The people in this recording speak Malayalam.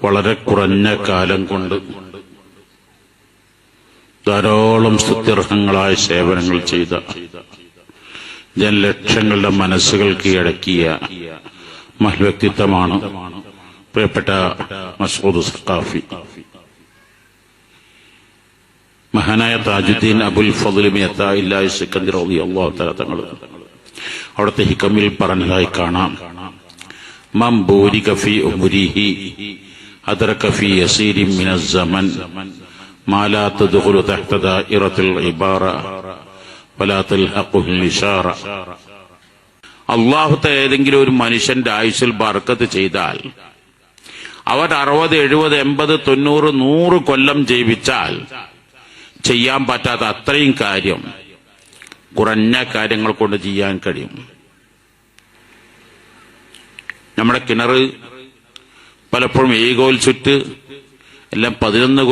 വളരെ കുറഞ്ഞ കാലം കൊണ്ട് ധാരാളം സ്തുത്യർഹങ്ങളായ സേവനങ്ങൾ ചെയ്ത ജനലക്ഷങ്ങളുടെ മനസ്സുകൾ കീഴടക്കിയ മഹൽ വ്യക്തിത്വമാണ് പ്രിയപ്പെട്ട മസ്ഊദ് സഖാഫി. മഹാനായ താജുദ്ദീൻ അബുൽ ഫദ്ൽ മിഅത്താഇല്ലാഹി സിക്കന്ദർ റളിയല്ലാഹു തആല തങ്ങൾ അവിടുത്തെ ഹിക്കമിൽ പറഞ്ഞതായി കാണാം, മൻ ബൂരിക ഫീ ഉംരിഹി അദ്റക ഫീ യസീരിൻ മിനസ് സമൻ മാ ലാ തദ്ഖുലു തഹ്ത ദാഇറത്തിൽ ഇബാറ വലാ തൽഹഖുൽ ഇശാറ. അല്ലാഹു തആല ഏതെങ്കിലും ഒരു മനുഷ്യന്റെ ആയുസ്സിൽ ബർക്കത്ത് ചെയ്താൽ അവർ 60, 70, 80, 90, 100 കൊല്ലം ജീവിച്ചാൽ ചെയ്യാൻ പറ്റാത്ത അത്രയും കാര്യം കുറഞ്ഞ കാര്യങ്ങൾ കൊണ്ട് ചെയ്യാൻ കഴിയും. നമ്മുടെ കിണറ് പലപ്പോഴും ഏകോൽ ചുറ്റ് എല്ലാം 11